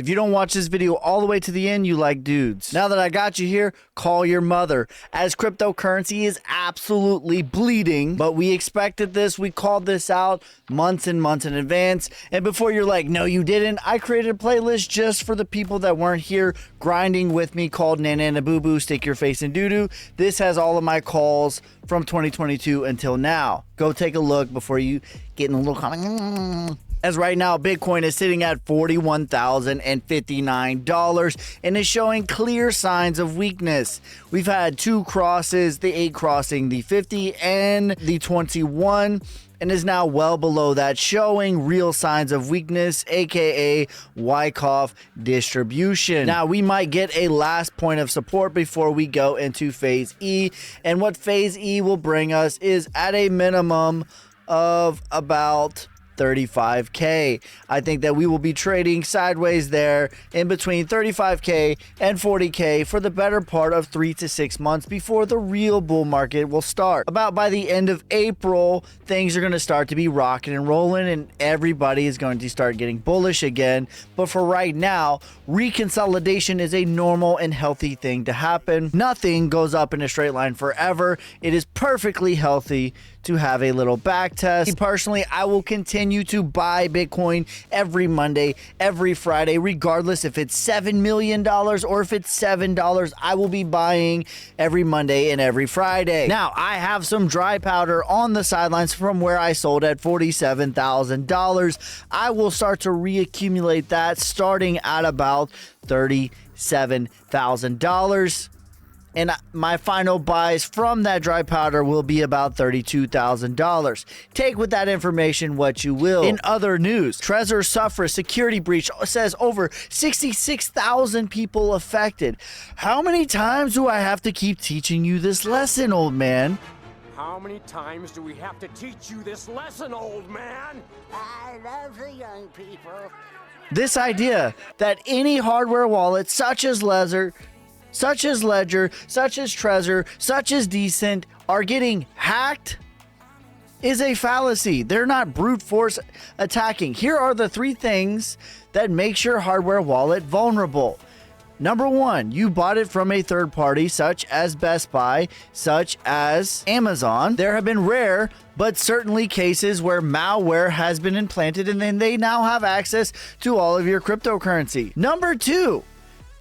If you don't watch this video all the way to the end, you like dudes. Now that I got you here, call your mother, as cryptocurrency is absolutely bleeding. But we expected this. We called this out months and months in advance. And before you're like, no, you didn't, I created a playlist just for the people that weren't here grinding with me called Nana Boo Boo, Stick Your Face in Doo-Doo. This has all of my calls from 2022 until now. Go take a look before you get in a little comment. As right now, Bitcoin is sitting at $41,059 and is showing clear signs of weakness. We've had two crosses, the 8 crossing the 50 and the 21, and is now well below that, showing real signs of weakness, aka Wyckoff distribution. Now, we might get a last point of support before we go into phase E, and what phase E will bring us is at a minimum of about 35K. I think that we will be trading sideways there in between 35K and 40K for the better part of 3 to 6 months before the real bull market will start. About by the end of April, things are going to start to be rocking and rolling and everybody is going to start getting bullish again. But for right now, reconsolidation is a normal and healthy thing to happen. Nothing goes up in a straight line forever. It is perfectly healthy to have a little back test. Personally, I will continue to buy Bitcoin every Monday, every Friday, regardless if it's $7 million or if it's $7. I will be buying every Monday and every Friday. Now, I have some dry powder on the sidelines from where I sold at $47,000. I will start to reaccumulate that starting at about $37,000. And my final buys from that dry powder will be about $32,000. Take with that information what you will. In other news, Trezor suffered a security breach, says over 66,000 people affected. How many times do I have to keep teaching you this lesson, old man? How many times do we have to teach you this lesson, old man? I love the young people. This idea that any hardware wallet such as Ledger, such as Trezor, such as Decent are getting hacked is a fallacy. They're not brute force attacking. Here are the 3 things that makes your hardware wallet vulnerable. Number 1, you bought it from a third party such as Best Buy, such as Amazon. There have been rare but certainly cases where malware has been implanted and then they now have access to all of your cryptocurrency. Number 2,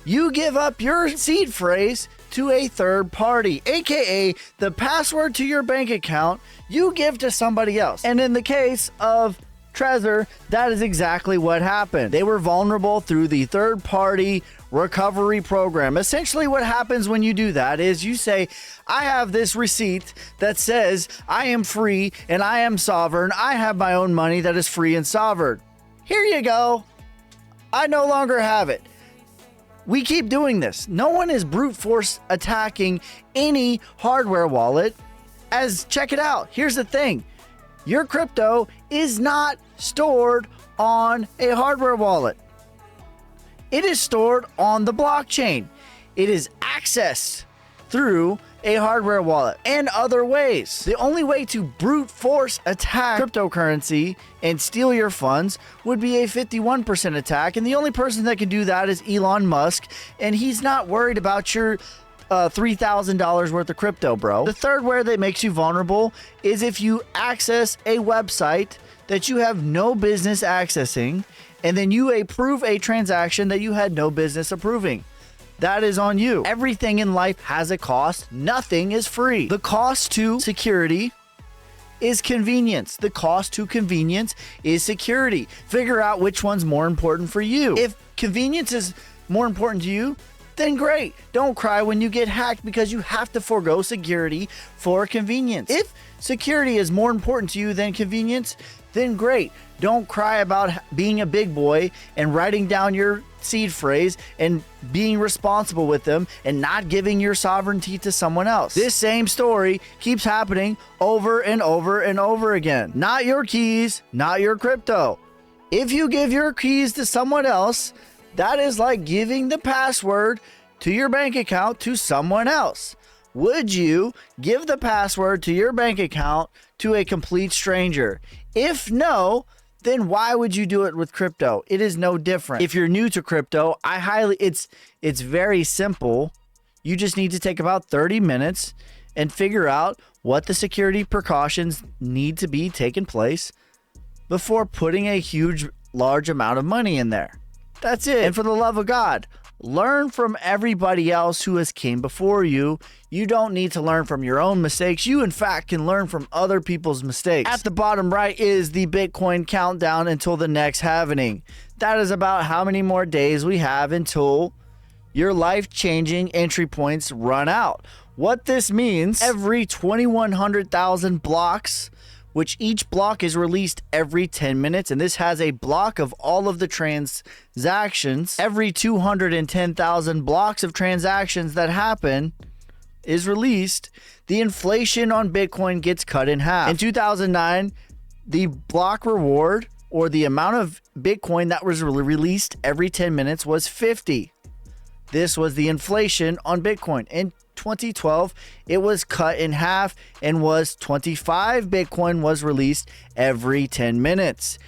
you give up your seed phrase to a third party, aka the password to your bank account you give to somebody else. And in the case of Trezor, that is exactly what happened. They were vulnerable through the third party recovery program. Essentially what happens when you do that is you say, I have this receipt that says I am free and I am sovereign. I have my own money that is free and sovereign. Here you go. I no longer have it. We keep doing this. No one is brute force attacking any hardware wallet. As check it out. Here's the thing. Your crypto is not stored on a hardware wallet. It is stored on the blockchain. It is accessed through a hardware wallet and other ways. The only way to brute force attack cryptocurrency and steal your funds would be a 51% attack, and the only person that can do that is Elon Musk, and he's not worried about your $3,000 worth of crypto, bro. The third way that makes you vulnerable is if you access a website that you have no business accessing, and then you approve a transaction that you had no business approving. That is on you. Everything in life has a cost. Nothing is free. The cost to security is convenience. The cost to convenience is security. Figure out which one's more important for you. If convenience is more important to you, then great. Don't cry when you get hacked because you have to forego security for convenience. If security is more important to you than convenience, then great. Don't cry about being a big boy and writing down your seed phrase and being responsible with them and not giving your sovereignty to someone else. This same story keeps happening over and over and over again. Not your keys, not your crypto. If you give your keys to someone else, that is like giving the password to your bank account to someone else. Would you give the password to your bank account to a complete stranger? If no, then why would you do it with crypto? It is no different. If you're new to crypto, it's very simple. You just need to take about 30 minutes and figure out what the security precautions need to be taken place before putting a large amount of money in there. That's it. And for the love of God, learn from everybody else who has came before you. You don't need to learn from your own mistakes. You, in fact, can learn from other people's mistakes. At the bottom right is the Bitcoin countdown until the next halving. That is about how many more days we have until your life-changing entry points run out. What this means, every 2,100,000 blocks, which each block is released every 10 minutes, and this has a block of all of the transactions. Every 210,000 blocks of transactions that happen is released, the inflation on Bitcoin gets cut in half. In 2009, the block reward, or the amount of Bitcoin that was released every 10 minutes, was 50. This was the inflation on Bitcoin. In 2012, it was cut in half and was 25 Bitcoin was released every 10 minutes.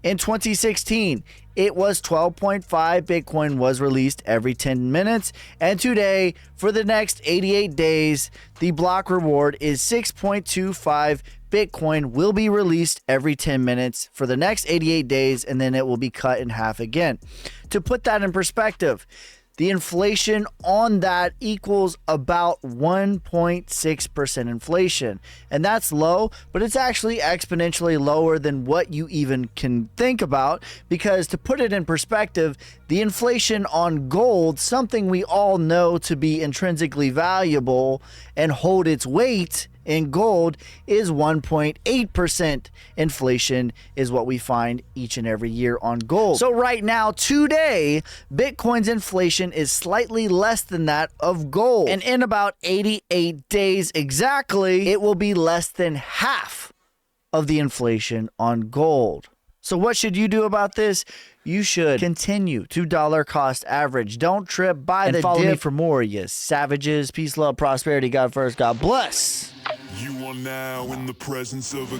In 2016, it was 12.5 Bitcoin was released every 10 minutes. And today, for the next 88 days, the block reward is 6.25 Bitcoin will be released every 10 minutes for the next 88 days, and then it will be cut in half again. To put that in perspective, the inflation on that equals about 1.6% inflation. And that's low, but it's actually exponentially lower than what you even can think about. Because to put it in perspective, the inflation on gold, something we all know to be intrinsically valuable and hold its weight in gold, is 1.8%. Inflation is what we find each and every year on gold. So right now, today, Bitcoin's inflation is slightly less than that of gold. And in about 88 days exactly, it will be less than half of the inflation on gold. So what should you do about this? You should continue to dollar cost average. Don't trip by the dip. Follow me for more, you savages. Peace, love, prosperity. God first. God bless. You are now in the presence of a